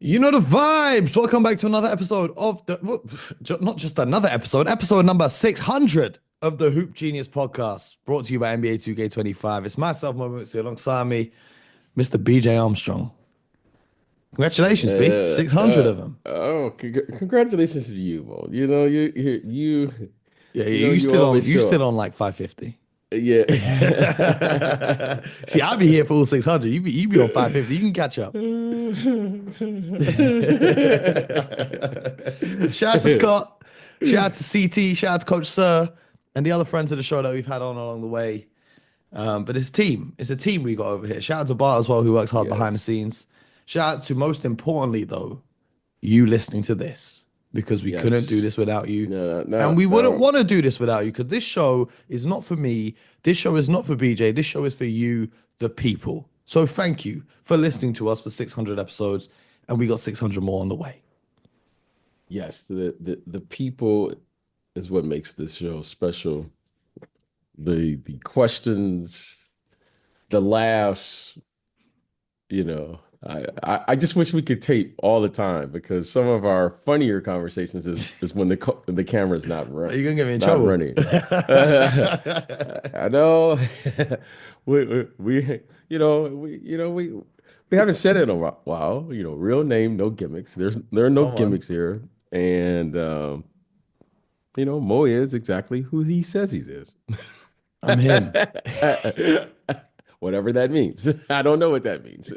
You know the vibes. Welcome back to another episode of not just another episode number 600 of the Hoop Genius podcast, brought to you by NBA 2K25. It's myself, Mooncey, alongside me, Mr. BJ Armstrong. Congratulations, B. 600 of them. Congratulations to you, Mo. Yeah, You always you show still up. on like 550. Yeah. See, I'll be here for all 600. You be on 550. You can catch up. Shout out to Scott. Shout out to CT. Shout out to Coach Sir and the other friends of the show that we've had on along the way. But it's a team. It's a team we got over here. Shout out to Bart as well, who works hard behind the Yes. scenes. Shout out to, most importantly, though, you listening to this, because we couldn't do Yes. this without you. No, And no, we wouldn't no. want to do this without you, because this show is not for me. This show is not for BJ. This show is for you, the people. So thank you for listening to us for 600 episodes, and we got 600 more on the way. Yes, the people is what makes this show special. The questions, the laughs, you know. I just wish we could tape all the time because some of our funnier conversations is when the camera's not Are you running, gonna get me in not trouble? running. I know we we haven't said it in a while. Real name, no gimmicks. There are no Come on. gimmicks here, and Mo is exactly who he says he is. I'm him. Whatever that means. I don't know what that means.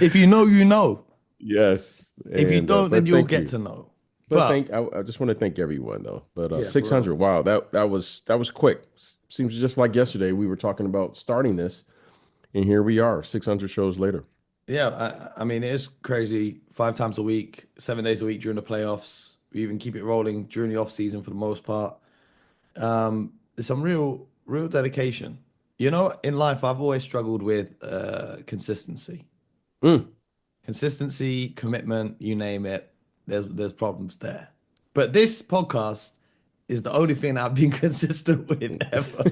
If you know, you know. Yes, If you and don't, then but you'll thank get you. to know. But But I just want to thank everyone though. But yeah, for real. 600, wow, that was quick. Seems just like yesterday we were talking about starting this, and here we are, 600 shows later. Yeah, I mean, it is crazy. 5 times a week, 7 days a week during the playoffs. We even keep it rolling during the off season for the most part. There's some real dedication. In life, I've always struggled with consistency. Mm. Consistency, commitment, you name it. There's problems there. But this podcast is the only thing I've been consistent with ever.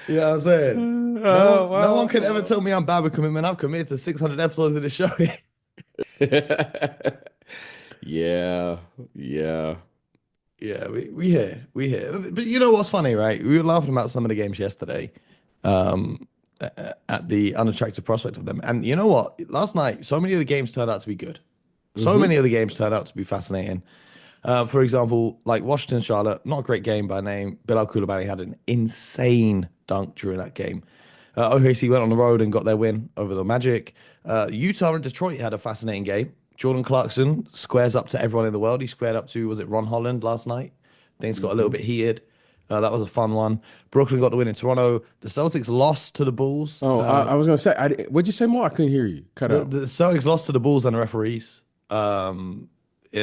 You know what I'm saying? No Oh one, no one well, can ever tell me I'm bad with commitment. I've committed to 600 episodes of the show. yeah, yeah. Yeah, we here. But you know what's funny, right? We were laughing about some of the games yesterday, at the unattractive prospect of them. And you know what? Last night, so many of the games turned out to be good. So Hmm. many of the games turned out to be fascinating. For example, like Washington Charlotte, not a great game by name. Bilal Koulibaly had an insane dunk during that game. OKC went on the road and got their win over the Magic. Utah and Detroit had a fascinating game. Jordan Clarkson squares up to everyone in the world. He squared up to, was it Ron Holland last night? Things got a little Hmm. bit heated. That was a fun one. Brooklyn got the win in Toronto. The Celtics lost to the Bulls. Oh, I was gonna say, what'd you say more? I couldn't hear you. Cut The, out. the Celtics lost to the Bulls and the referees.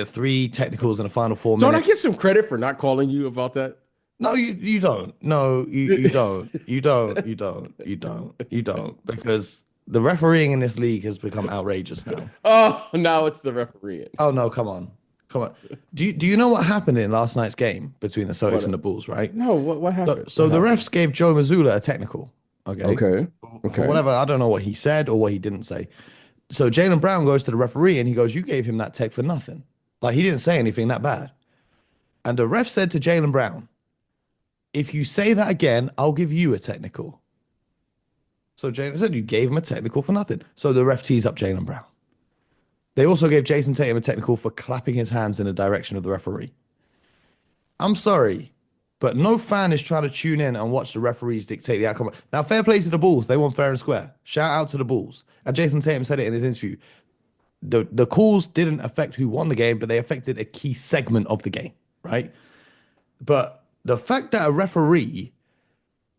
Three technicals in the final four Don't I get minutes. some credit for not calling you about that? No, you don't. No, you don't. You don't. You don't. You don't. You don't. Because the refereeing in this league has become outrageous now. Oh, now it's the referee. Oh no, come on. Come on. Do you know what happened in last night's game between the Celtics and the What? Bulls, right? No, what So, happened? so What the happened? refs gave Joe Mazzulla a technical, okay? Okay. For Okay. whatever, I don't know what he said or what he didn't say. So Jalen Brown goes to the referee and he goes, "You gave him that tech for nothing." Like he didn't say anything that bad. And the ref said to Jalen Brown, "If you say that again, I'll give you a technical." So Jalen said, "You gave him a technical for nothing." So the ref tees up Jalen Brown. They also gave Jason Tatum a technical for clapping his hands in the direction of the referee. I'm sorry, but no fan is trying to tune in and watch the referees dictate the outcome. Now, fair play to the Bulls. They won fair and square. Shout out to the Bulls. And Jason Tatum said it in his interview. The calls didn't affect who won the game, but they affected a key segment of the game, right? But the fact that a referee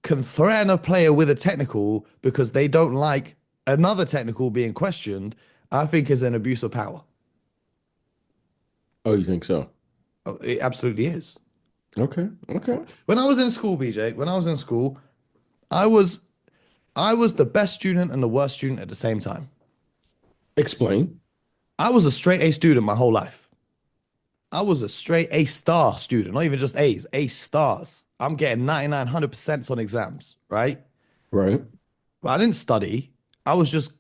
can threaten a player with a technical because they don't like another technical being questioned, I think is an abuse of power. Oh, you think so? Oh, it absolutely is. Okay. Okay. When I was in school, BJ, when I was in school, I was I was the best student and the worst student at the same time. Explain. I was a straight A student my whole life. I was a straight A star student, not even just A's, A stars. I'm getting 99, 100% on exams, right? Right. But I didn't study. I was just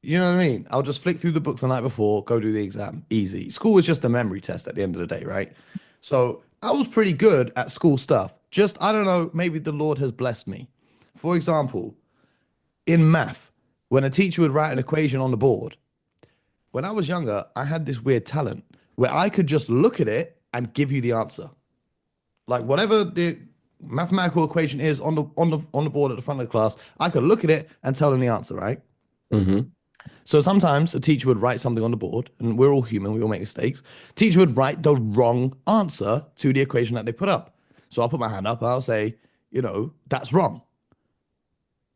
You know what I mean? I'll just flick through the book the night before, go do the exam. Easy. School is just a memory test at the end of the day, right? So I was pretty good at school stuff. Just, I don't know, maybe the Lord has blessed me. For example, in math, when a teacher would write an equation on the board, when I was younger, I had this weird talent where I could just look at it and give you the answer. Like whatever the mathematical equation is on the board at the front of the class, I could look at it and tell them the answer, right? Hmm. So sometimes a teacher would write something on the board, and we're all human, we all make mistakes. Teacher would write the wrong answer to the equation that they put up. So I'll put my hand up and I'll say, that's wrong.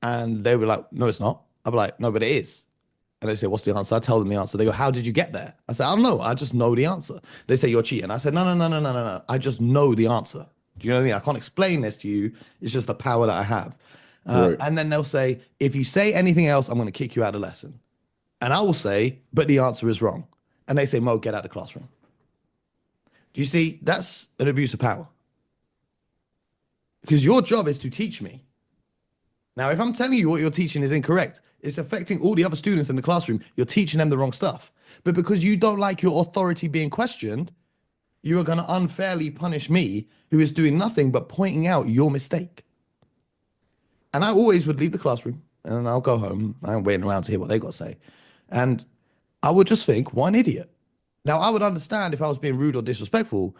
And they'll be like, no, it's not. I'll be like, no, but it is. And they say, what's the answer? I tell them the answer. They go, how did you get there? I say, I don't know. I just know the answer. They say, you're cheating. I said, no, no, no, no, no, no, no. I just know the answer. Do you know what I mean? I can't explain this to you. It's just the power that I have. Right. And then they'll say, if you say anything else, I'm going to kick you out of the lesson. And I will say, but the answer is wrong. And they say, Mo, get out of the classroom. Do you see? That's an abuse of power. Because your job is to teach me. Now, if I'm telling you what you're teaching is incorrect, it's affecting all the other students in the classroom. You're teaching them the wrong stuff. But because you don't like your authority being questioned, you are going to unfairly punish me, who is doing nothing but pointing out your mistake. And I always would leave the classroom and I'll go home. I'm waiting around to hear what they got to say. And I would just think, what an idiot. Now, I would understand if I was being rude or disrespectful,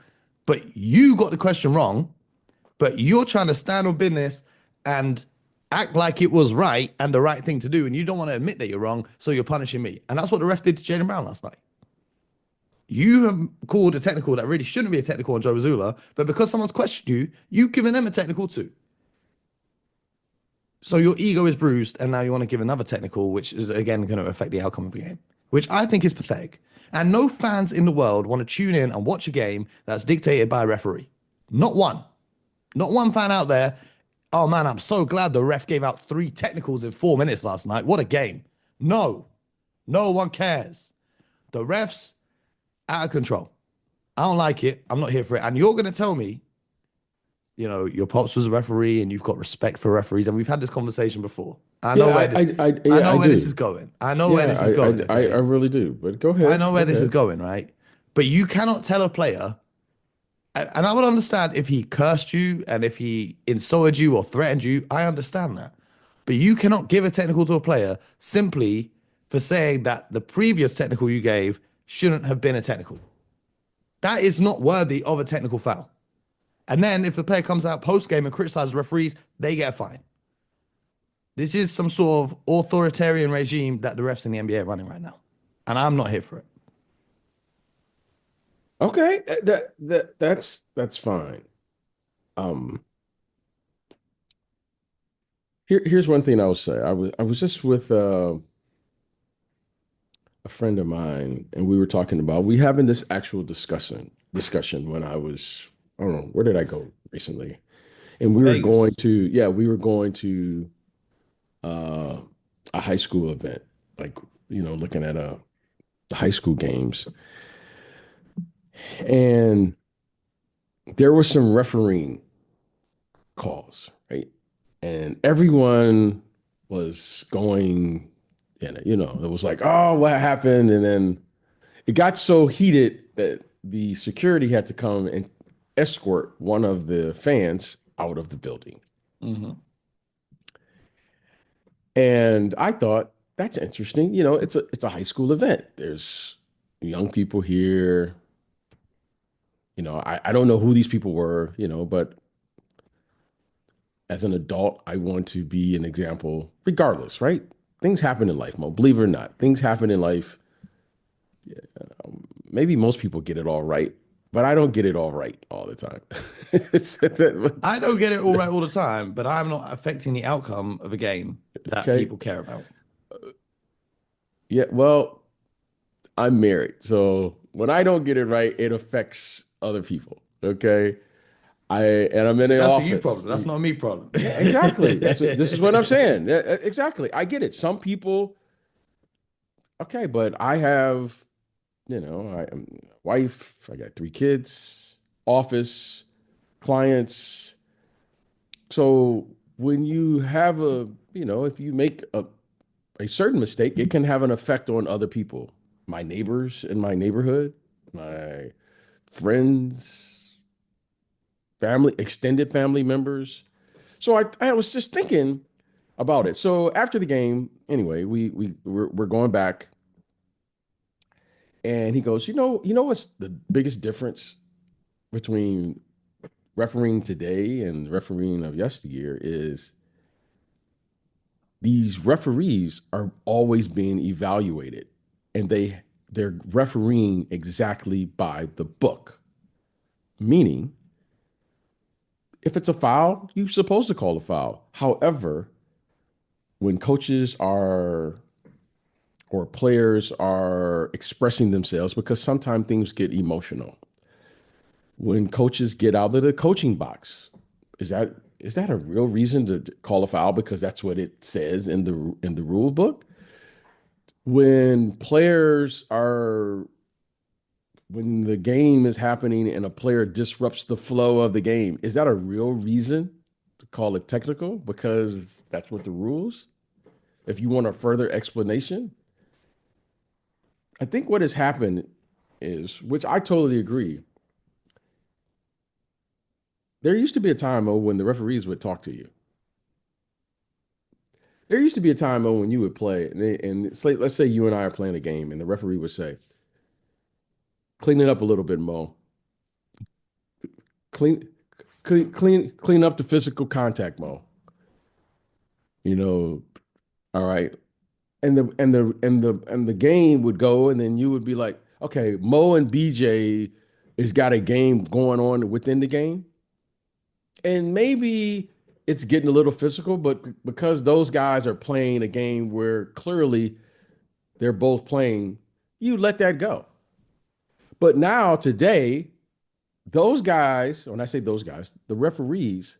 but you got the question wrong, but you're trying to stand on business and act like it was right and the right thing to do, and you don't want to admit that you're wrong, so you're punishing me. And that's what the ref did to Jaden Brown last night. You have called a technical that really shouldn't be a technical on Joe Mazzulla, but because someone's questioned you, you've given them a technical too. So your ego is bruised, and now you want to give another technical, which is again going to affect the outcome of the game, which I think is pathetic. And no fans in the world want to tune in and watch a game that's dictated by a referee. Not one. Not one fan out there. Oh man, I'm so glad the ref gave out 3 technicals in 4 minutes last night. What a game. No, no one cares. The refs out of control. I don't like it. I'm not here for it. And you're going to tell me, your pops was a referee and you've got respect for referees. And we've had this conversation before. I know Yeah, where this, I yeah, know I where this is do. going. I know where Yeah, this is going. I Okay. really do. But go I ahead. know Go where this is ahead. going, right? But you cannot tell a player, and I would understand if he cursed you and if he insulted you or threatened you. I understand that. But you cannot give a technical to a player simply for saying that the previous technical you gave shouldn't have been a technical. That is not worthy of a technical foul. And then if the player comes out post game and criticizes the referees, they get a fine. This is some sort of authoritarian regime that the refs in the NBA are running right now. And I'm not here for it. Okay, that's fine. Um, here's one thing I will say. I was just with a friend of mine, and we were talking about we having this actual discussion when I don't know, where did I go recently? And we were going Vegas. to, yeah, we were going to uh a high school event, like, looking at the high school games. And there was some refereeing calls, right? And everyone was going, and it was like, oh, what happened? And then it got so heated that the security had to come and escort one of the fans out of the building. Mm-hmm. And I thought, that's interesting. It's a high school event. There's young people here. I don't know who these people were, but as an adult, I want to be an example regardless, right? Things happen in life, Mo. Believe it or not, things happen in life. Maybe most people get it all right, but I don't get it all right all the time. I don't get it all right all the time, but I'm not affecting the outcome of a game that Okay. people care about. Yeah. Well, I'm married. So when I don't get it right, it affects other people. Okay. And I'm in See, the that's a you office. problem. That's not a me problem. Yeah, exactly. This is what I'm saying. Yeah, exactly. I get it. Some people, okay, but I have, I'm wife, I got 3 kids, office, clients. So when you have if you make a certain mistake, it can have an effect on other people, my neighbors in my neighborhood, my friends, family, extended family members. So I was just thinking about it. So after the game, anyway, we're going back, and he goes, what's the biggest difference between refereeing today and refereeing of yesteryear is these referees are always being evaluated, and they're refereeing exactly by the book. Meaning, if it's a foul, you're supposed to call a foul. However, when coaches are or players are expressing themselves, because sometimes things get emotional. When coaches get out of the coaching box, is that a real reason to call a foul because that's what it says in the rule book? When the game is happening and a player disrupts the flow of the game, is that a real reason to call it technical because that's what the rules? If you want a further explanation, I think what has happened is, which I totally agree. There used to be a time, when the referees would talk to you. There used to be a time, when you would play, and it's like, let's say you and I are playing a game, and the referee would say, "Clean it up a little bit, Mo. Clean, clean up the physical contact, Mo. All right." And the game would go, and then you would be like, "Okay, Mo and BJ has got a game going on within the game." And maybe it's getting a little physical, but because those guys are playing a game where clearly they're both playing, you let that go. But now, today, those guys, when I say those guys, the referees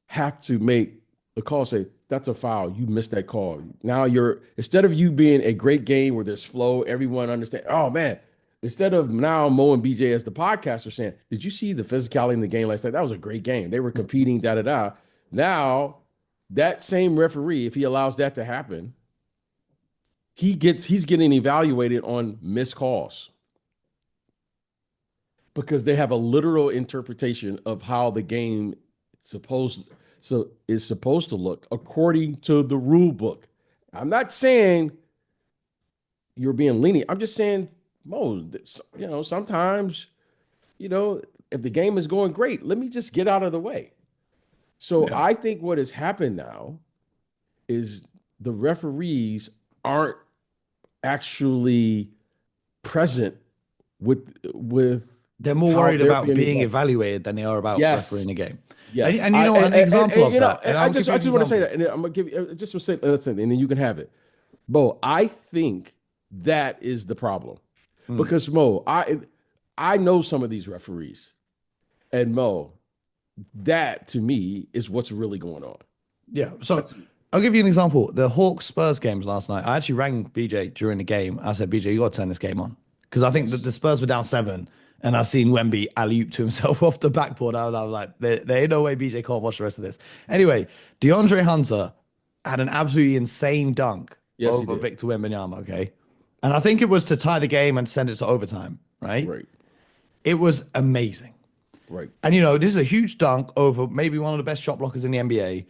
have to make the call, say, that's a foul. You missed that call. Now instead of you being a great game where there's flow, everyone understands, oh man, instead of now Mo and BJ as the podcast are saying, did you see the physicality in the game last night? That was a great game. They were competing, da da da. Now, that same referee, if he allows that to happen, he's getting evaluated on missed calls because they have a literal interpretation of how the game is supposed to look according to the rule book. I'm not saying you're being lenient. I'm just saying, Mo, sometimes, if the game is going great, let me just get out of the way. So yeah. I think what has happened now is the referees aren't actually present with they're more worried about being evaluated than they are about refereeing a game. Yes. And an example of that. I just want to say that, and I'm gonna give you just to say, listen, and then you can have it. Bo, I think that is the problem. Because Mo, I know some of these referees, and Mo, that to me is what's really going on. Yeah. So I'll give you an example. The Hawks Spurs games last night, I actually rang BJ during the game. I said, BJ, you got to turn this game on. Because I think that the Spurs were down 7, and I seen Wemby alley-oop to himself off the backboard. I was like, there ain't no way BJ can't watch the rest of this. Anyway, DeAndre Hunter had an absolutely insane dunk over Victor Wembanyama, okay? And I think it was to tie the game and send it to overtime, right? Right. It was amazing. Right. And, this is a huge dunk over maybe one of the best shot blockers in the NBA.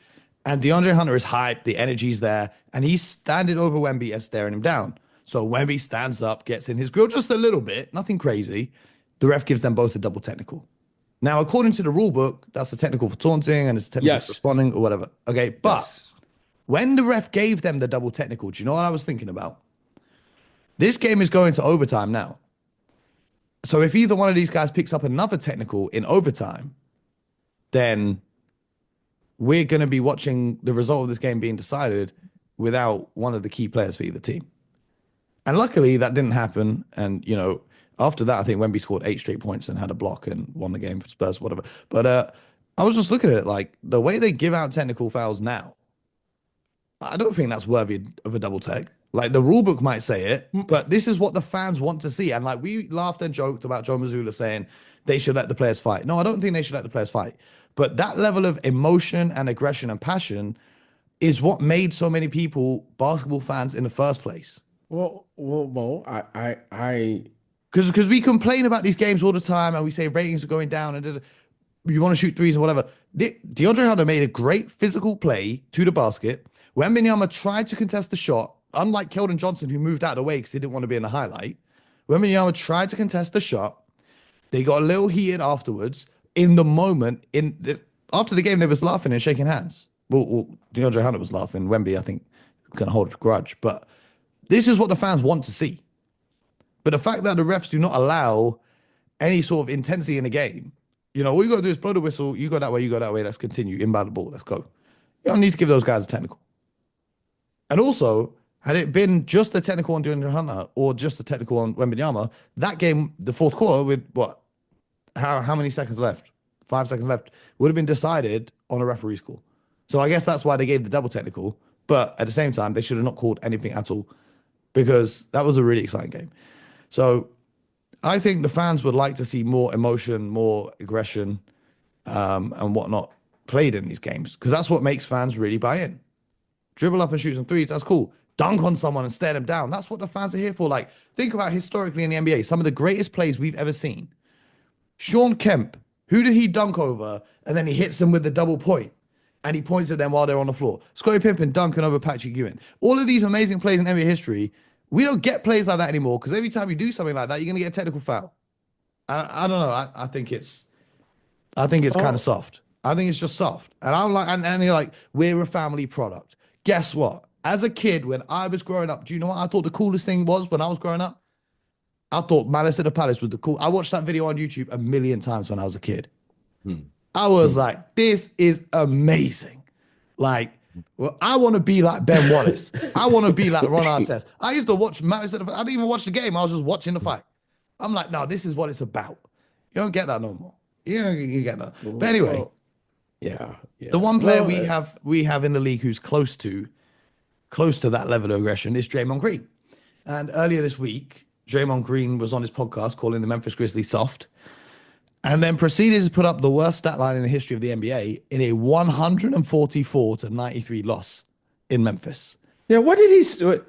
And DeAndre Hunter is hyped. The energy's there. And he's standing over Wemby and staring him down. So Wemby stands up, gets in his grill just a little bit, nothing crazy. The ref gives them both a double technical. Now, according to the rule book, that's a technical for taunting and it's technical for responding or whatever. Okay, but when the ref gave them the double technical, do you know what I was thinking about? This game is going to overtime now. So if either one of these guys picks up another technical in overtime, then we're going to be watching the result of this game being decided without one of the key players for either team. And luckily that didn't happen. And, after that, I think Wemby scored 8 straight points and had a block and won the game for Spurs, whatever. But I was just looking at it like the way they give out technical fouls now, I don't think that's worthy of a double tech. Like the rule book might say it, but this is what the fans want to see. And like we laughed and joked about Joe Mazzulla saying they should let the players fight. No, I don't think they should let the players fight. But that level of emotion and aggression and passion is what made so many people basketball fans in the first place. Mo, Because we complain about these games all the time and we say ratings are going down and you want to shoot threes and whatever. DeAndre Hunter made a great physical play to the basket. Wembanyama tried to contest the shot, unlike Keldon Johnson, who moved out of the way because he didn't want to be in the highlight. Wembanyama tried to contest the shot. They got a little heated afterwards. In the moment, after the game, they was laughing and shaking hands. Well, DeAndre Hunter was laughing. Wemby, I think, can hold a grudge. But this is what the fans want to see. But the fact that the refs do not allow any sort of intensity in the game, all you got to do is blow the whistle. You go that way, you go that way. Let's continue. Inbound the ball. Let's go. You don't need to give those guys a technical. And also, had it been just the technical on DeAndre Hunter or just the technical on Wembanyama, that game, the fourth quarter, with what? How many seconds left? 5 seconds left, would have been decided on a referee's call. So I guess that's why they gave the double technical. But at the same time, they should have not called anything at all because that was a really exciting game. So I think the fans would like to see more emotion, more aggression, and whatnot played in these games because that's what makes fans really buy in. Dribble up and shoot some threes, that's cool. Dunk on someone and stare them down. That's what the fans are here for. Like, think about historically in the NBA, some of the greatest plays we've ever seen. Sean Kemp, who did he dunk over? And then he hits them with the double point. And he points at them while they're on the floor. Scottie Pippen dunking over Patrick Ewing. All of these amazing plays in NBA history, we don't get plays like that anymore because every time you do something like that, you're going to get a technical foul. I don't know. I think it's kind of soft. I think it's just soft. And I'm like, and you're like, we're a family product. Guess what? As a kid, when I was growing up, do you know what I thought the coolest thing was when I was growing up? I thought Malice at the Palace was the cool. I watched that video on YouTube a million times when I was a kid. I was like, this is amazing. Like, well, I want to be like Ben Wallace. I want to be like Ron Artest. I used to watch Malice at the Palace. I didn't even watch the game. I was just watching the fight. I'm like, no, this is what it's about. You don't get that no more. You get that. But anyway, yeah. the one player we have in the league who's close to that level of aggression is Draymond Green. And earlier this week, Draymond Green was on his podcast calling the Memphis Grizzlies soft, and then proceeded to put up the worst stat line in the history of the NBA in a 144-93 loss in Memphis. Yeah, what did he? So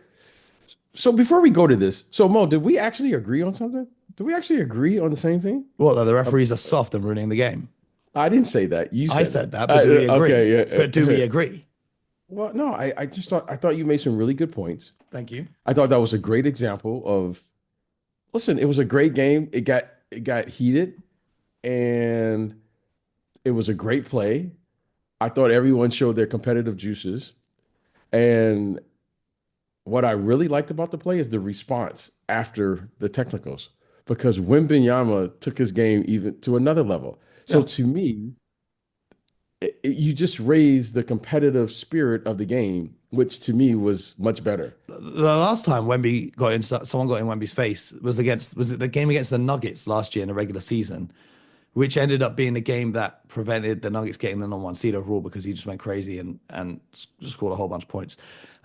before we go to this, so Mo, did we actually agree on something? Did we actually agree on the same thing? Well, the referees are soft and ruining the game. I didn't say that. You said I said that, but do we agree? Okay, yeah. But do we agree? Well, no, I just thought you made some really good points. Thank you. I thought that was a great example of. Listen, it was a great game. It got heated, and it was a great play. I thought everyone showed their competitive juices, and what I really liked about the play is the response after the technicals, because Wembanyama took his game even to another level. So to me, you just raised the competitive spirit of the game, which to me was much better. The last time someone got in Wemby's face was it the game against the Nuggets last year in the regular season, which ended up being the game that prevented the Nuggets getting the #1 seed overall because he just went crazy and scored a whole bunch of points.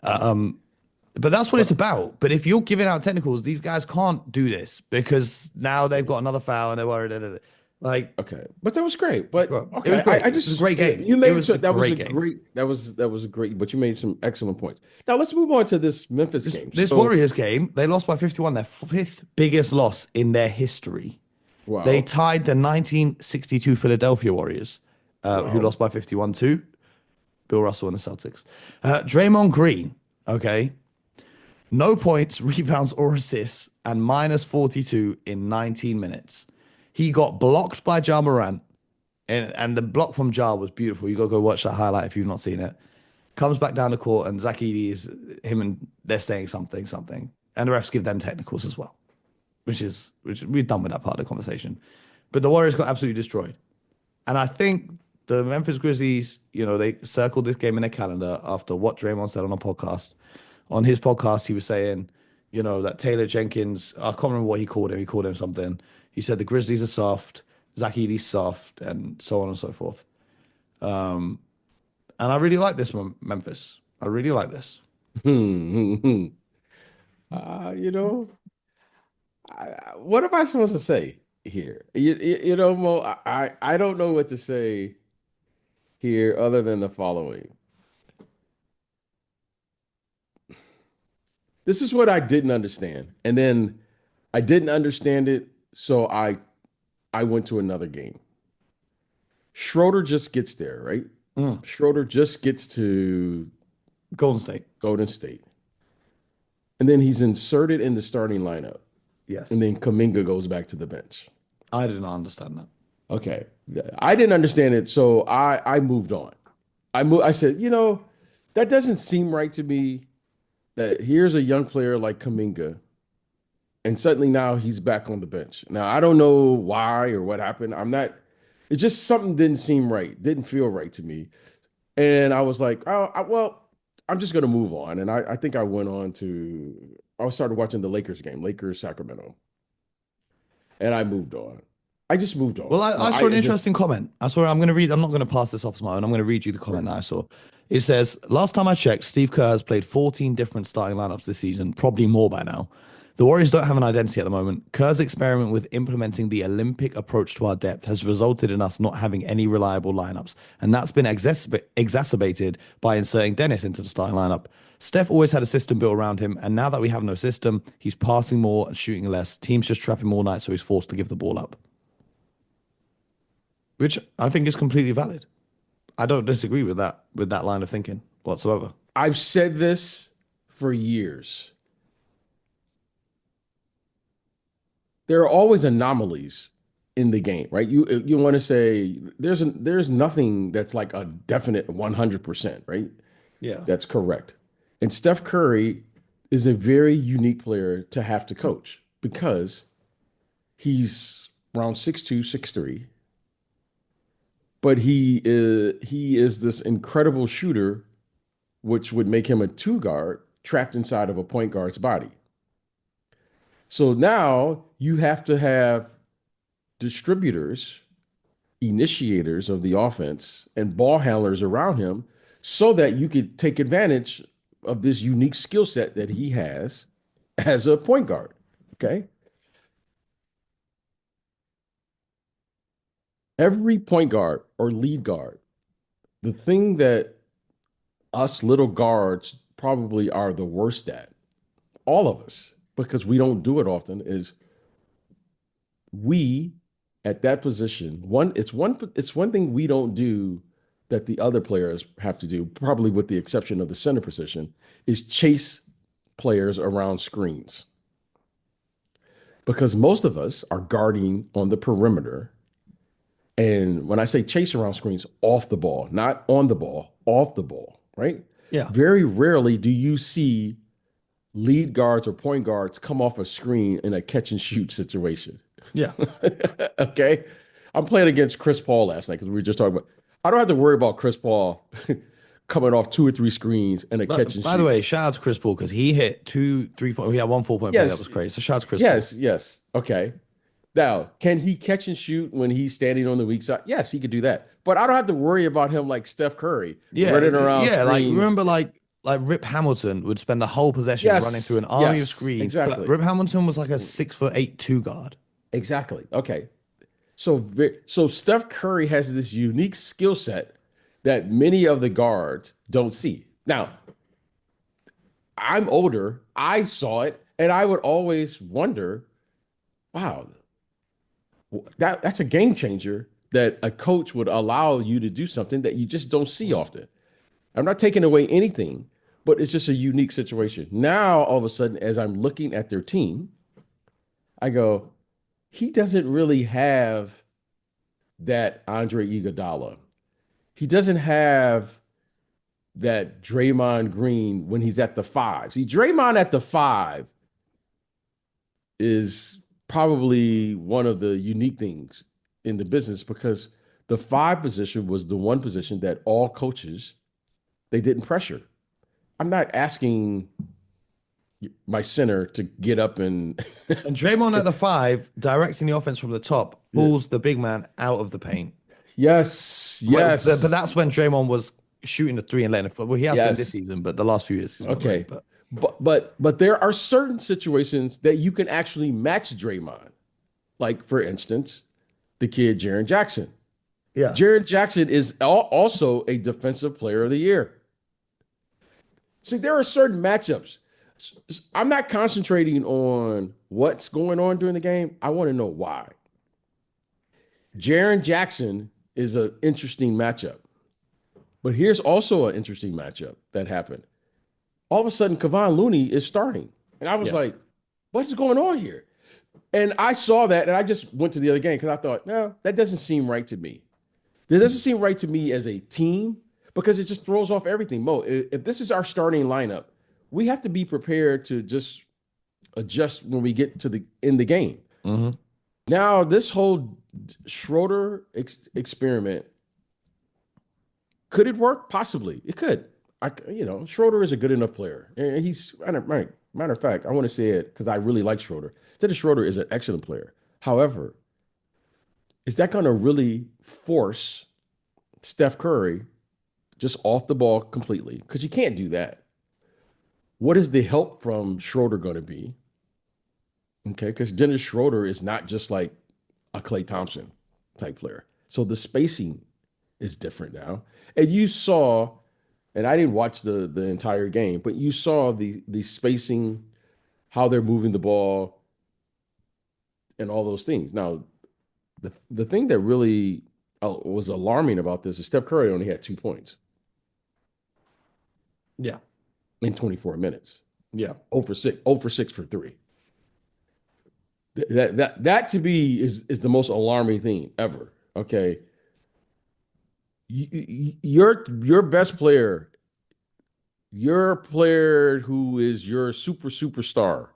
But that's what it's about. But if you're giving out technicals, these guys can't do this because now they've got another foul and they're worried. Like, okay, but that was great. But okay, it was great. I just it was a great game. You made it was that was a game. great that was a great. But you made some excellent points. Now let's move on to this Memphis game. This Warriors game, they lost by 51, their fifth biggest loss in their history. Wow. They tied the 1962 Philadelphia Warriors, who lost by 51 too. Bill Russell and the Celtics. Draymond Green, okay, no points, rebounds, or assists, and -42 in 19 minutes. He got blocked by Ja Morant, and the block from Ja was beautiful. You got to go watch that highlight if you've not seen it. Comes back down the court, and Zach Edey is him, and they're saying something, and the refs give them technicals as well, which we're done with that part of the conversation. But the Warriors got absolutely destroyed, and I think the Memphis Grizzlies, they circled this game in their calendar after what Draymond said on a podcast. On his podcast, he was saying, that Taylor Jenkins, I can't remember what he called him. He called him something. He said the Grizzlies are soft, Zach Edey's soft, and so on and so forth. And I really like this one, Memphis. I really like this. What am I supposed to say here? Mo, I don't know what to say here other than the following. this is what I didn't understand. And then I didn't understand it, so I went to another game. Schroeder just gets there, right? Mm. Schroeder just gets to Golden State. Golden State. And then he's inserted in the starting lineup. Yes. And then Kaminga goes back to the bench. I did not understand that. Okay. I didn't understand it, so I moved on. I said, that doesn't seem right to me that here's a young player like Kaminga, and suddenly now he's back on the bench. Now I don't know why or what happened. It just something didn't seem right, didn't feel right to me. And I was like, oh, well, I'm just gonna move on. And I think I started watching the Lakers game, Lakers Sacramento. And I moved on. I just moved on. Well, I saw an interesting comment. I'm going to read. I'm not going to pass this off to my own. I'm going to read you the comment that I saw. It says, last time I checked, Steve Kerr has played 14 different starting lineups this season, probably more by now. The Warriors don't have an identity at the moment. Kerr's experiment with implementing the Olympic approach to our depth has resulted in us not having any reliable lineups, and that's been exacerbated by inserting Dennis into the starting lineup. Steph always had a system built around him, and now that we have no system, he's passing more and shooting less. Teams just trap him all night, so he's forced to give the ball up. Which I think is completely valid. I don't disagree with that line of thinking whatsoever. I've said this for years. There are always anomalies in the game, right? You want to say there's nothing that's like a definite 100%, right? Yeah. That's correct. And Steph Curry is a very unique player to have to coach because he's around 6'2", 6'3", but he is this incredible shooter, which would make him a two guard trapped inside of a point guard's body. So now you have to have distributors, initiators of the offense, and ball handlers around him so that you could take advantage of this unique skill set that he has as a point guard. Okay. Every point guard or lead guard, the thing that us little guards probably are the worst at, all of us, because we don't do it often, is we at that position, it's one thing we don't do that the other players have to do, probably with the exception of the center position, is chase players around screens. Because most of us are guarding on the perimeter. And when I say chase around screens, off the ball, not on the ball, off the ball, right? Yeah. Very rarely do you see lead guards or point guards come off a screen in a catch and shoot situation. Yeah. Okay. I'm playing against Chris Paul last night because we were just talking about, I don't have to worry about Chris Paul coming off 2 or 3 screens and a catch and shoot. By the way, shout out to Chris Paul because he hit 2 3-point. He had 1 4-point play. That was crazy. So shout out to Chris Paul. Yes. Okay. Now, can he catch and shoot when he's standing on the weak side? Yes, he could do that. But I don't have to worry about him like Steph Curry running around. Yeah, screens. like remember like Rip Hamilton would spend the whole possession running through an army of screens. Exactly. But Rip Hamilton was like a 6'8" 2 guard. Exactly. Okay. So Steph Curry has this unique skill set that many of the guards don't see. Now, I'm older. I saw it, and I would always wonder, wow, that's a game changer that a coach would allow you to do something that you just don't see often. I'm not taking away anything, but it's just a unique situation. Now, all of a sudden, as I'm looking at their team, I go, he doesn't really have that Andre Iguodala. He doesn't have that Draymond Green when he's at the 5. See, Draymond at the 5 is probably one of the unique things in the business because the 5 position was the one position that all coaches, they didn't pressure. I'm not asking my center to get up and And Draymond at the 5, directing the offense from the top, pulls the big man out of the paint. Yes. But that's when Draymond was shooting the 3 and letting it flow. Well, he has been this season, but the last few years. Okay. But there are certain situations that you can actually match Draymond. Like, for instance, the kid Jaren Jackson. Yeah. Jaren Jackson is also a defensive player of the year. See, there are certain matchups. I'm not concentrating on what's going on during the game. I want to know why. Jaren Jackson is an interesting matchup. But here's also an interesting matchup that happened. All of a sudden, Kevon Looney is starting. And I was Yeah. like, what's going on here? And I saw that and I just went to the other game because I thought, no, that doesn't seem right to me. This doesn't seem right to me as a team because it just throws off everything. Mo, if this is our starting lineup, we have to be prepared to just adjust when we get to the in the game. Mm-hmm. Now, this whole Schroeder experiment, could it work? Possibly. It could. Schroeder is a good enough player. And he's matter of fact, I want to say it because I really like Schroeder. Dennis Schroeder is an excellent player. However, is that going to really force Steph Curry just off the ball completely? Because you can't do that. What is the help from Schroeder going to be? Okay, because Dennis Schroeder is not just like a Klay Thompson type player. So the spacing is different now. And you saw, and I didn't watch the entire game, but you saw the spacing, how they're moving the ball, and all those things. Now, the thing that really was alarming about this is Steph Curry only had 2 points Yeah. in 24 minutes. Yeah. 0 for 6, 0 for 6 for 3. That to me is the most alarming thing ever. Okay. Your best player, your player who is your superstar,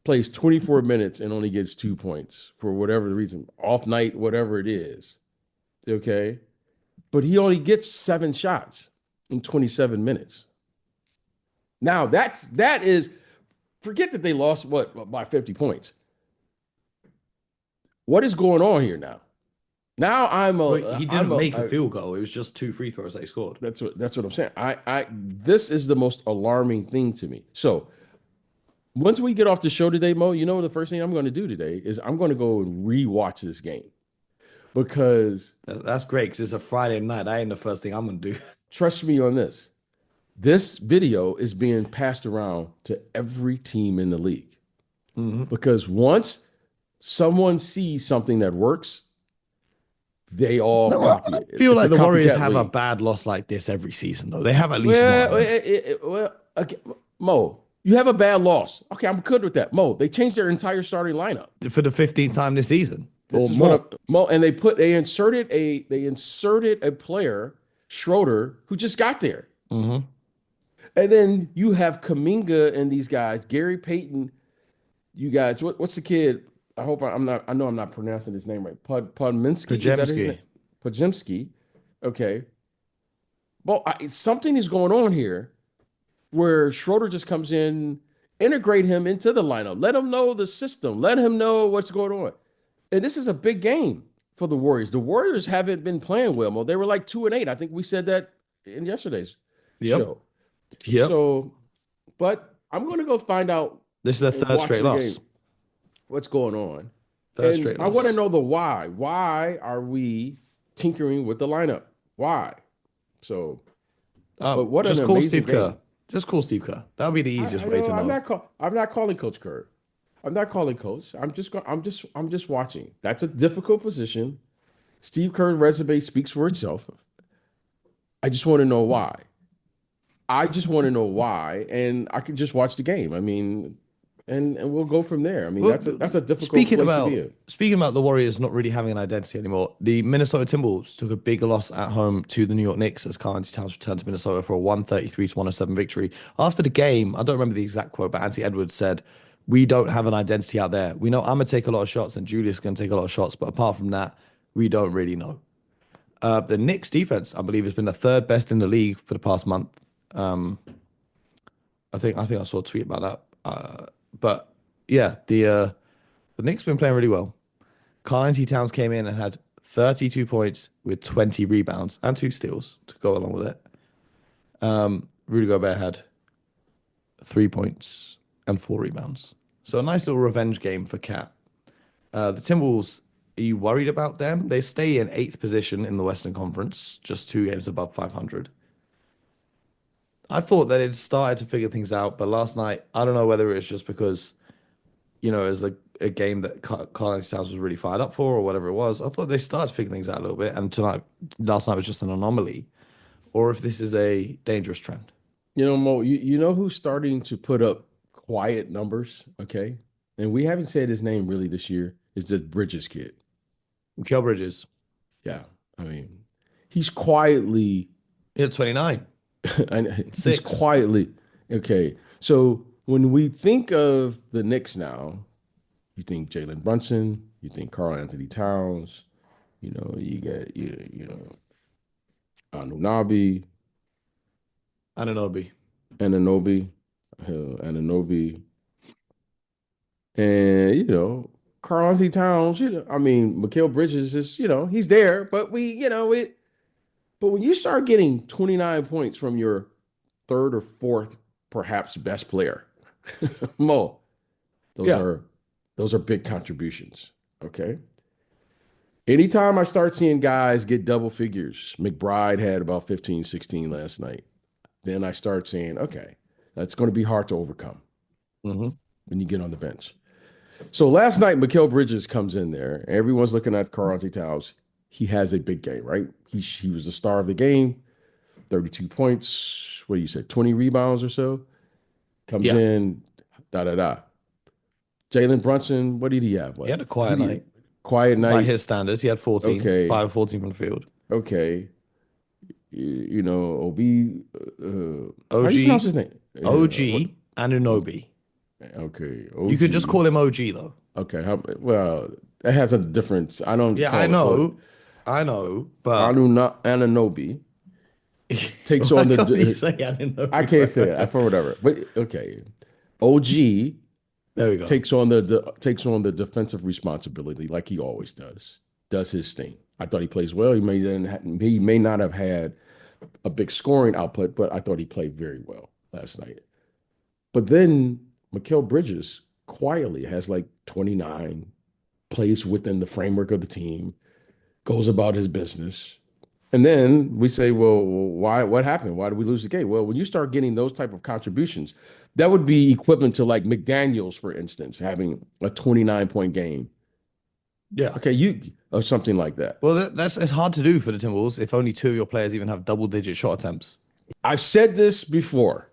plays 24 minutes and only gets 2 points for whatever the reason, off night, whatever it is. Okay. But he only gets 7 shots in 27 minutes. Now that is, forget that they lost by 50 points. What is going on here now? Now He didn't make a field goal. It was just 2 free throws that he scored. That's what I'm saying. This is the most alarming thing to me. So once we get off the show today, Mo, you know the first thing I'm going to do today is I'm going to go and rewatch this game because That's great because it's a Friday night. That ain't the first thing I'm gonna do. trust me on this. This video is being passed around to every team in the league because once someone sees something that works, they all copy it. I feel It's like a the Warriors copycat have a league. bad loss like this every season, though. They have at least Well, one. okay, Mo, you have a bad loss. Okay, I'm good with that. Mo, they changed their entire starting lineup For the 15th time this season. This Or is more. Mo, and they inserted a player, Schroeder, who just got there. Mm-hmm. And then you have Kaminga and these guys, Gary Payton. You guys, what's the kid? I hope I'm not. I know I'm not pronouncing his name right. Podminski. Is that his Podziemski. name? Podziemski. Okay. Well, something is going on here where Schroeder just comes in, integrate him into the lineup, let him know the system, let him know what's going on. And this is a big game for the Warriors. The Warriors haven't been playing well. Well, they were like 2-8. I think we said that in yesterday's show. Yep. So, but I'm going to go find out. This is their third straight loss. What's going on? Third straight loss. I want to know the why. Why are we tinkering with the lineup? Why? So, but what just an call amazing Steve game. Kerr. Just call Steve Kerr. That'll be the easiest way to know. I'm not calling Coach Kerr. I'm not calling Coach. I'm just watching. That's a difficult position. Steve Kerr's resume speaks for itself. I just want to know why. And I can just watch the game. I mean, and we'll go from there. I mean, that's a difficult place to be in. Speaking about the Warriors not really having an identity anymore, the Minnesota Timberwolves took a big loss at home to the New York Knicks as Karl-Anthony Towns returned to Minnesota for a 133-107 victory. After the game, I don't remember the exact quote, but Anthony Edwards said, "We don't have an identity out there. We know I'm going to take a lot of shots and Julius going to take a lot of shots, but apart from that, we don't really know." The Knicks defense, I believe, has been the third best in the league for the past month. I think I saw a tweet about that. But yeah, the Knicks been playing really well. Karl-Anthony Towns came in and had 32 points with 20 rebounds and 2 steals to go along with it. Rudy Gobert had 3 points and 4 rebounds. So a nice little revenge game for Cat. The Timberwolves, are you worried about them? They stay in 8th position in the Western Conference, just 2 games above 500. I thought that it started to figure things out, but last night, I don't know whether it's just because, it was a game that Carl Towns was really fired up for or whatever it was. I thought they started to figure things out a little bit, and last night was just an anomaly, or if this is a dangerous trend. Mo, you know who's starting to put up quiet numbers, okay? And we haven't said his name really this year. It's this Bridges kid. Mikael Bridges, Yeah. I mean, he's quietly, he had 29, he's six. quietly, okay. So when we think of the Knicks now, you think Jalen Brunson, you think Karl Anthony Towns, you got, Anunoby, Anunoby. Ananobi, Ananobi, and Karl Anthony Towns. I mean, Mikal Bridges is he's there, but But when you start getting 29 points from your third or fourth, perhaps best player, Mo, those Yeah, are those are big contributions. Okay. Anytime I start seeing guys get double figures, McBride had about 15, 16 last night. Then I start saying, okay, that's going to be hard to overcome hmm when you get on the bench. So last night, Mikal Bridges comes in there. Everyone's looking at Karl Anthony Towns. He has a big game, right? He was the star of the game, 32 points. What do you say, 20 rebounds or so? Comes yeah. in, da da da. Jalen Brunson, what did he have? He What had a quiet night quiet by night? his standards. He had 14, Okay, 5 of 14 from the field. okay. Ob. How do you pronounce OG, his name? What? OG, Anunoby. Okay, You could just OG. call him OG though. Okay, well, that has a difference. I don't Yeah, I call it what know, I know, but Anunoby takes why on can't you the. say I Anunoby, can't say it bro? for whatever, but okay. OG There we go. takes on the defensive responsibility like he always does his thing. I thought he plays well. He may not have had a big scoring output, but I thought he played very well last night. But then Mikal Bridges quietly has like 29, plays within the framework of the team, goes about his business. And then we say, well, why? What happened? Why did we lose the game? Well, when you start getting those type of contributions, that would be equivalent to like McDaniels, for instance, having a 29-point game. Yeah. Okay, or something like that. Well, that's it's hard to do for the Timberwolves if only two of your players even have double-digit shot attempts. I've said this before.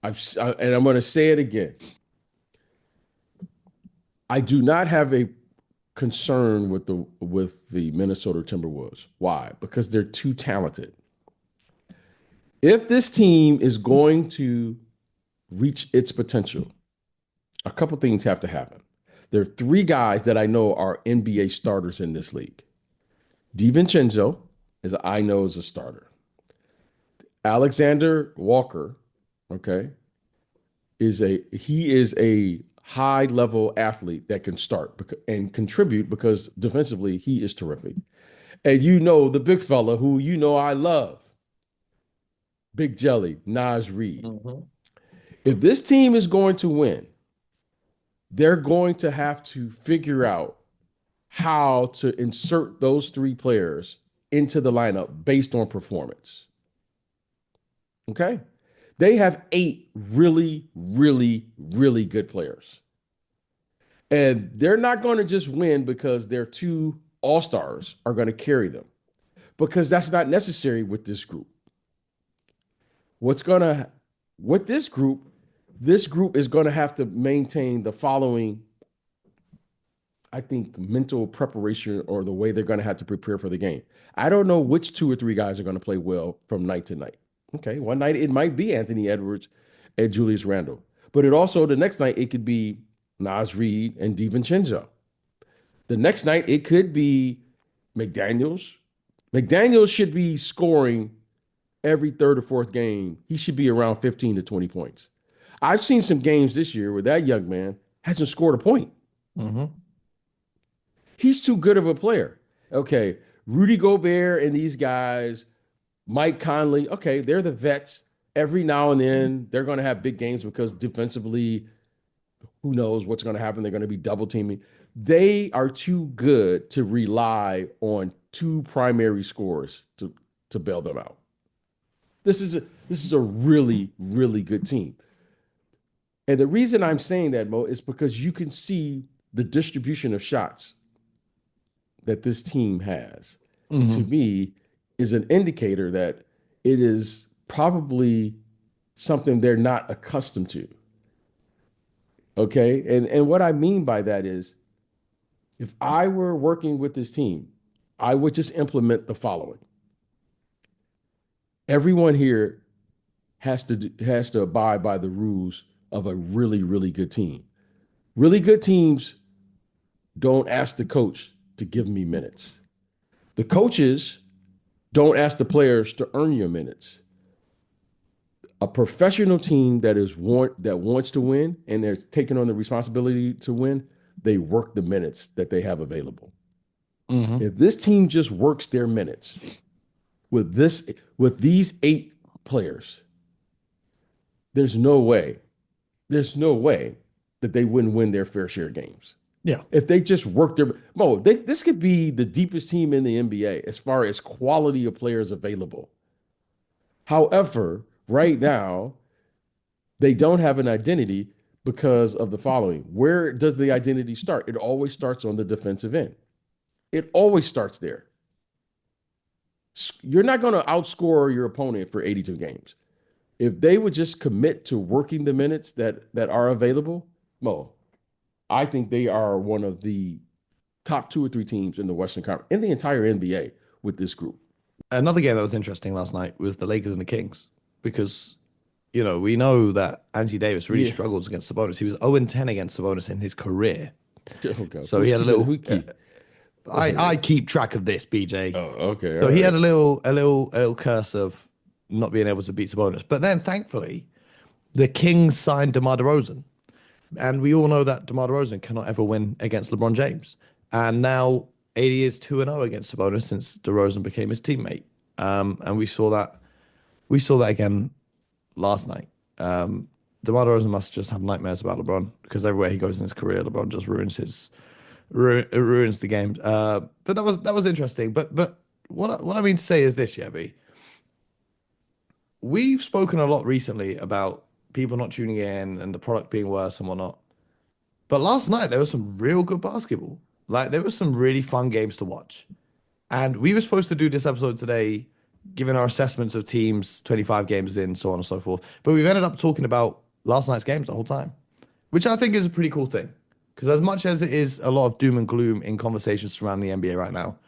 And I'm going to say it again. I do not have a concern with the Minnesota Timberwolves. Why? Because they're too talented. If this team is going to reach its potential, a couple things have to happen. There are three guys that I know are NBA starters in this league. DiVincenzo I know is a starter. Alexander Walker, okay, he is a high level athlete that can start and contribute because defensively he is terrific. And the big fella who I love, Big Jelly, Nas Reed. Mhm. If this team is going to win, they're going to have to figure out how to insert those three players into the lineup based on performance. Okay? They have 8 really, really, really good players. And they're not going to just win because their 2 all-stars are going to carry them, because that's not necessary with this group. What's going to with this group is going to have to maintain the following, I think, mental preparation, or the way they're going to have to prepare for the game. I don't know which 2 or 3 guys are going to play well from night to night. Okay, one night it might be Anthony Edwards and Julius Randle, but the next night it could be Nas Reed and DiVincenzo. The next night it could be McDaniels. McDaniels should be scoring every third or fourth game. He should be around 15 to 20 points. I've seen some games this year where that young man hasn't scored a point. Mhm. He's too good of a player. Okay, Rudy Gobert and these guys, Mike Conley, okay, they're the vets. Every now and then they're going to have big games because defensively, who knows what's going to happen? They're going to be double teaming. They are too good to rely on 2 primary scorers to bail them out. This is a really, really good team. And the reason I'm saying that, Mo, is because you can see the distribution of shots that this team has. To Hmm. me, is an indicator that it is probably something they're not accustomed to. Okay. And what I mean by that is if I were working with this team, I would just implement the following. Everyone here has to abide by the rules of a really, really good team. Really good teams don't ask the coach to give me minutes. The coaches don't ask the players to earn your minutes. A professional team that wants to win and they're taking on the responsibility to win, they work the minutes that they have available. Hmm. If this team just works their minutes with these 8 players, there's no way, there's no way that they wouldn't win their fair share of games. Yeah. If they just work their this could be the deepest team in the NBA as far as quality of players available. However, right now, they don't have an identity because of the following. Where does the identity start? It always starts on the defensive end. It always starts there. You're not going to outscore your opponent for 82 games. If they would just commit to working the minutes that are available, Mo, I think they are one of the top 2 or 3 teams in the Western Conference, in the entire NBA with this group. Another game that was interesting last night was the Lakers and the Kings because, we know that Anthony Davis really Yeah. struggles against Sabonis. He was 0-10 against Sabonis in his career. Okay. So he had a little. Who keep? I keep track of this, BJ. Oh, okay. So All he had right. a little curse of not being able to beat Sabonis. But then, thankfully, the Kings signed DeMar DeRozan, and we all know that DeMar DeRozan cannot ever win against LeBron James. And now AD is 2-0 against Sabonis since DeRozan became his teammate. And we saw that again last night. DeMar DeRozan must just have nightmares about LeBron because everywhere he goes in his career, LeBron just ruins the game. But that was interesting. But what I mean to say is this, Yabby. We've spoken a lot recently about people not tuning in and the product being worse and whatnot. But last night there was some real good basketball. Like there was some really fun games to watch. And we were supposed to do this episode today, giving our assessments of teams 25 games in, so on and so forth. But we've ended up talking about last night's games the whole time, which I think is a pretty cool thing. Because as much as it is a lot of doom and gloom in conversations surrounding the NBA right now,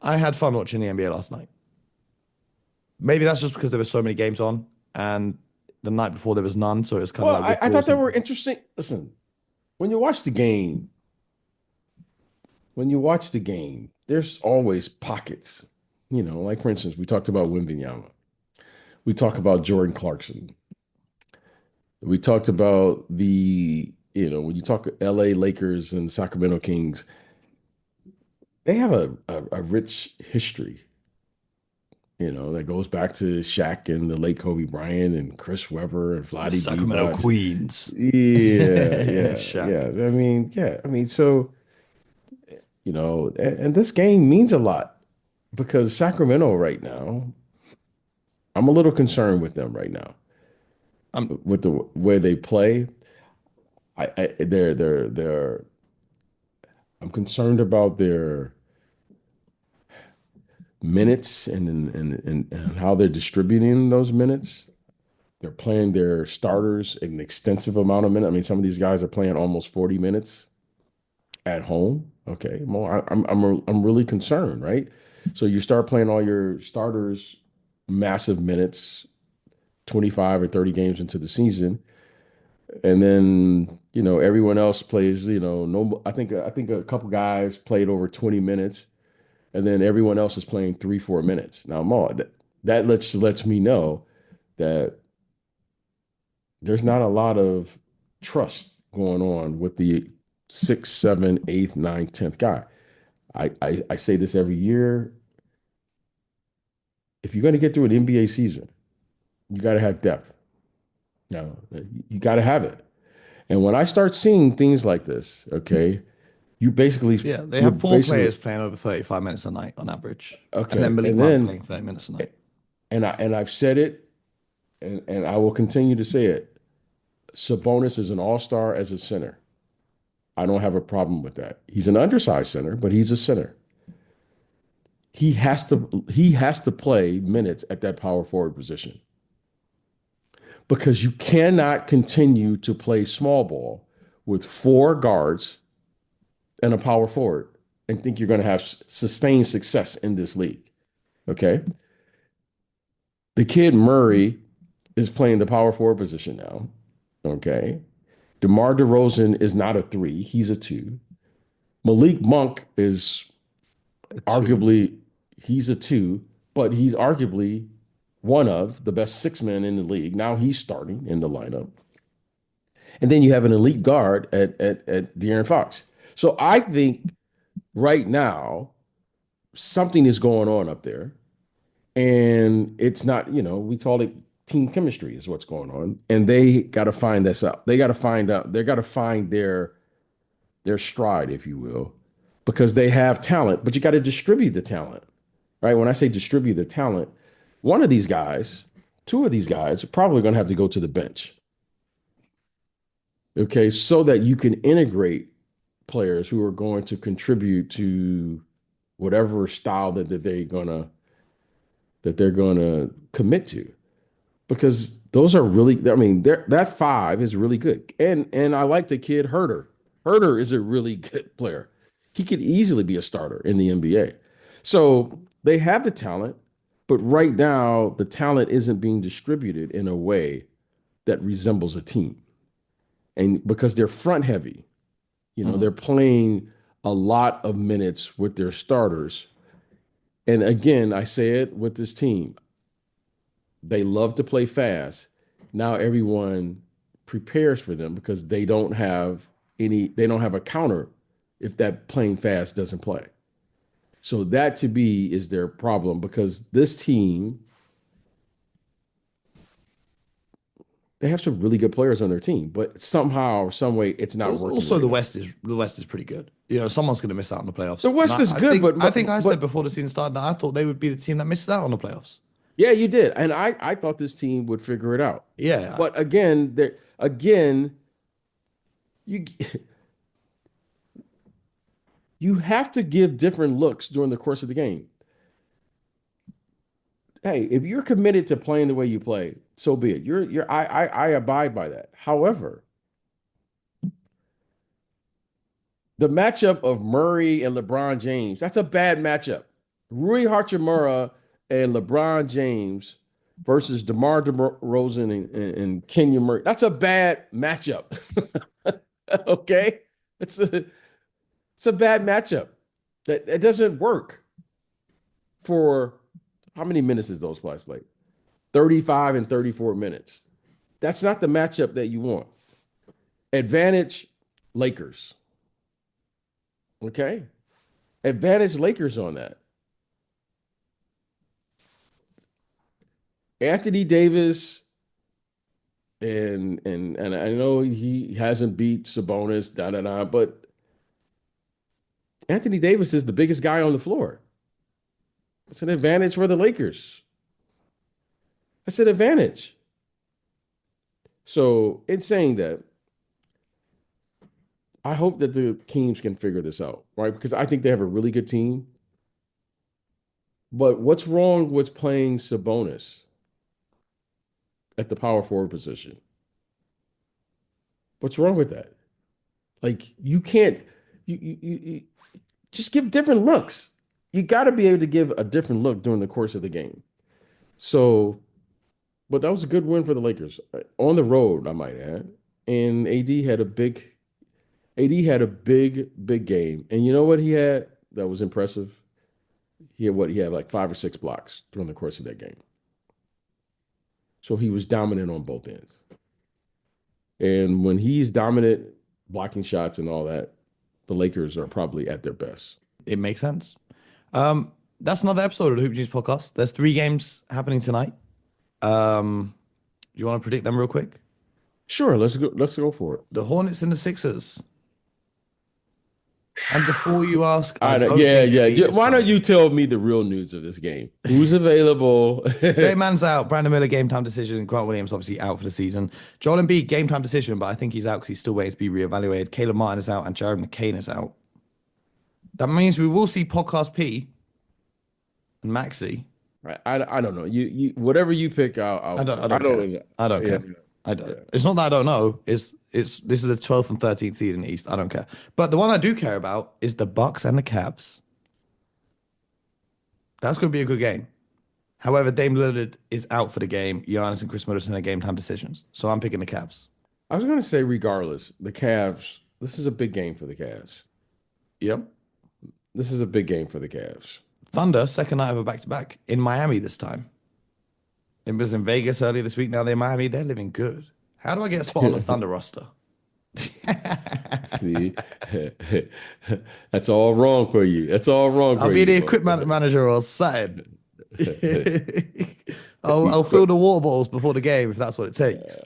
I had fun watching the NBA last night. Maybe that's just because there were so many games on, and the night before there was none, so it was kind of Well, like we're I thought they pausing. were interesting. Listen, when you watch the game, when you watch the game, there's always pockets. Like for instance, we talked about Wimbenyama. We talk about Jordan Clarkson. We talked about when you talk LA Lakers and Sacramento Kings, they have a rich history, that goes back to Shaq and the late Kobe Bryant and Chris Webber and The Vlade Sacramento Divac. Queens. Yeah, yeah, Shaq. yeah. I mean, yeah. I mean, so, and this game means a lot because Sacramento right now, I'm a little concerned with them right now Um, with the way they play. They're I'm concerned about their minutes and how they're distributing those minutes. They're playing their starters an extensive amount of minutes. I mean, some of these guys are playing almost 40 minutes at home. Okay, well, I'm really concerned, right? So you start playing all your starters massive minutes, 25 or 30 games into the season, and then everyone else plays. No, I think a couple guys played over 20 minutes, and then everyone else is playing 3 4 minutes. Now, Mo, that lets me know that there's not a lot of trust going on with the sixth, seventh, eighth, ninth, 10th guy. I say this every year. If you're going to get through an NBA season, you got to have depth. Now, you got to have it. And when I start seeing things like this, okay, you basically, yeah, they you're have four basically, players playing over 35 minutes a night on average, and then okay. Malik And Monk then playing 30 minutes a night. I've said it, and I will continue to say it. Sabonis is an all-star as a center. I don't have a problem with that. He's an undersized center, but he's a center. He has to play minutes at that power forward position because you cannot continue to play small ball with four guards and a power forward and think you're going to have sustained success in this league. Okay. The kid Murray is playing the power forward position now. Okay. DeMar DeRozan is not a three, he's a two. Malik Monk is Two. arguably, he's a two, but he's arguably one of the best six men in the league. Now he's starting in the lineup. And then you have an elite guard at De'Aaron Fox. So I think right now something is going on up there. And it's not, we call it team chemistry is what's going on. And they got to find this out. They got to find out, they got to find their stride, if you will, because they have talent, but you got to distribute the talent, right? When I say distribute the talent, one of these guys, two of these guys are probably going to have to go to the bench. Okay. So that you can integrate players who are going to contribute to whatever style that they're gonna commit to. Because those are really, I mean, that five is really good. And I like the kid Herter. Herter is a really good player. He could easily be a starter in the NBA. So they have the talent, but right now the talent isn't being distributed in a way that resembles a team. And because they're front heavy, Mhm. they're playing a lot of minutes with their starters. And again, I say it with this team. They love to play fast. Now everyone prepares for them because they don't have a counter if that playing fast doesn't play. So that to me is their problem because this team, they have some really good players on their team, but somehow or some way it's not working Also, right now. The West is pretty good. Someone's going to miss out on the The playoffs, and West is good, I think I said but before the season started that I thought they would be the team that misses out on the playoffs. yeah, you did. And I thought this team would figure it out. Yeah, But again, you you have to give different looks during the course of the game. Hey, if you're committed to playing the way you play, so be it. I abide by that. However, the matchup of Murray and LeBron James, that's a bad matchup. Rui Hachimura and LeBron James versus DeMar DeRozan and Kenya Murray. That's a bad matchup. Okay? It's a it's a bad matchup. That doesn't work for how many minutes is those guys play? 35 and 34 minutes. That's not the matchup that you want. Advantage Lakers. Okay? Advantage Lakers on that. Anthony Davis and I know he hasn't beat Sabonis, but Anthony Davis is the biggest guy on the floor. It's an advantage for the Lakers. It's an advantage. So, in saying that, I hope that the Kings can figure this out, right? Because I think they have a really good team. But what's wrong with playing Sabonis at the power forward position? What's wrong with that? Like you can't you just give different looks. You got to be able to give a different look during the course of the game. So, but that was a good win for the Lakers on the road, I might add. And AD had a big game. And you know what he had that was impressive? He had like 5 or 6 blocks during the course of that game. So he was dominant on both ends. And when he's dominant, blocking shots and all that, the Lakers are probably at their best. it makes sense. That's another episode of the Hoop Juice podcast. There's 3 games happening tonight. Do you want to predict them real quick? Sure, let's go. Let's go for it. The Hornets and the Sixers. And before you ask, I I don't, don't yeah, think yeah. Embiid is Why don't playing. you tell me the real news of this game? Who's available? Trey Man's out. Brandon Miller, game time decision. Grant Williams, obviously out for the season. Joel Embiid, game time decision, but I think he's out because he's still waiting to be reevaluated. Caleb Martin is out and Jared McCain is out. That means we will see Podcast P and Maxi. Right. I don't know. You whatever you pick, I I don't care. don't. I don't Yeah, care. I don't. yeah. It's not that I don't know. It's this is the 12th and 13th seed in the East. I don't care. But the one I do care about is the Bucks and the Cavs. That's going to be a good game. However, Dame Lillard is out for the game. Giannis and Chris Middleton are game time decisions. So I'm picking the Cavs. I was going to say, regardless, the Cavs. This is a big game for the Cavs. Yep. This is a big game for the Cavs. Thunder, second night of a back-to-back in Miami this time. It was in Vegas earlier this week. Now they're in Miami. They're living good. How do I get a spot on the Thunder roster? See, that's all wrong for you. That's all wrong for I'll you. be the equipment manager or something. I'll fill the water bottles before the game if that's what it takes.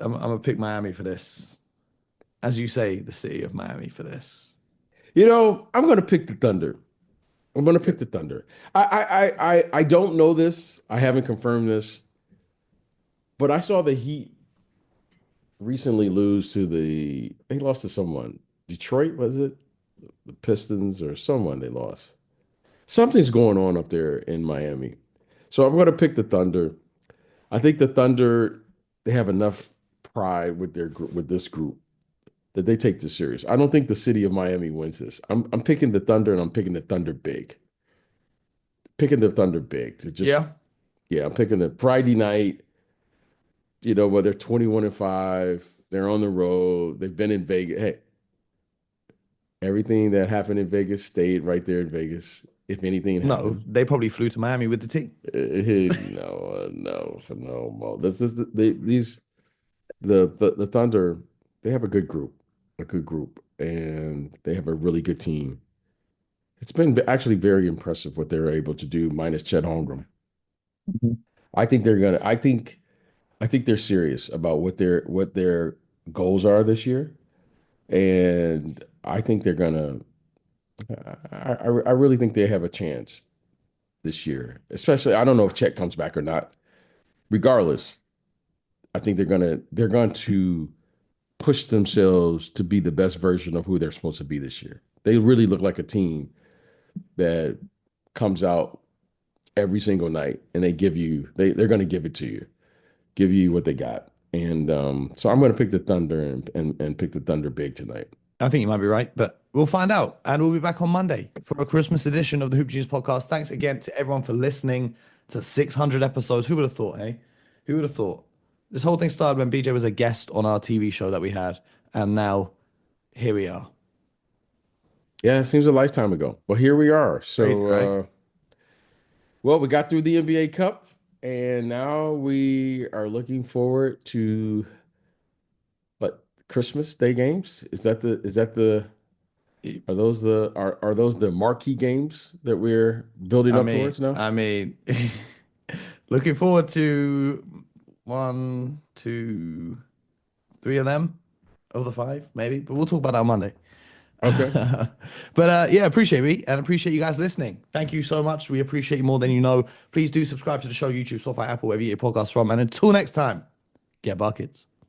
I'm gonna pick Miami for this. As you say, the city of Miami for this. I'm going to pick the Thunder. I'm going to pick the Thunder. I don't know this. I haven't confirmed this, but I saw the Heat recently lose to they lost to someone. Detroit, was it? The Pistons or someone they lost. Something's going on up there in Miami. So I'm going to pick the Thunder. I think the Thunder, they have enough pride with this group that they take this serious. I don't think the city of Miami wins this. I'm picking the Thunder and I'm picking the Thunder big. Picking the Thunder big to just yeah, I'm picking the Friday night. Where they're 21-5, they're on the road, they've been in Vegas. Hey, everything that happened in Vegas stayed right there in Vegas. If anything No, happened, they probably flew to Miami with the team. no, Mo. The Thunder, they have a good group, and they have a really good team. It's been actually very impressive what they're able to do, minus Chet Holmgren. Mhm. I think they're gonna. I think they're serious about what their goals are this year, and I think they're gonna. I really think they have a chance this year. Especially, I don't know if Chet comes back or not. Regardless, I think they're going to push themselves to be the best version of who they're supposed to be this year. They really look like a team that comes out every single night and they're going to give it to you, give you what they got. And so I'm going to pick the Thunder and pick the Thunder big tonight. I think you might be right, but we'll find out. And we'll be back on Monday for a Christmas edition of the Hoop Genius podcast. Thanks again to everyone for listening to 600 episodes. Who would have thought, hey? Who would have thought? This whole thing started when BJ was a guest on our TV show that we had. And now here we are. Yeah, it seems a lifetime ago. Well, here we are. Crazy, right? Well, we got through the NBA Cup, and now we are looking forward to what Christmas Day games. Are those the marquee games that we're building up towards now? I mean, looking forward to 1, 2, 3 of them of the 5, maybe. But we'll talk about that on Monday. Okay. But yeah, appreciate me and appreciate you guys listening. Thank you so much. We appreciate you more than you know. Please do subscribe to the show, YouTube, Spotify, Apple, wherever you get your podcasts from. And until next time, get buckets.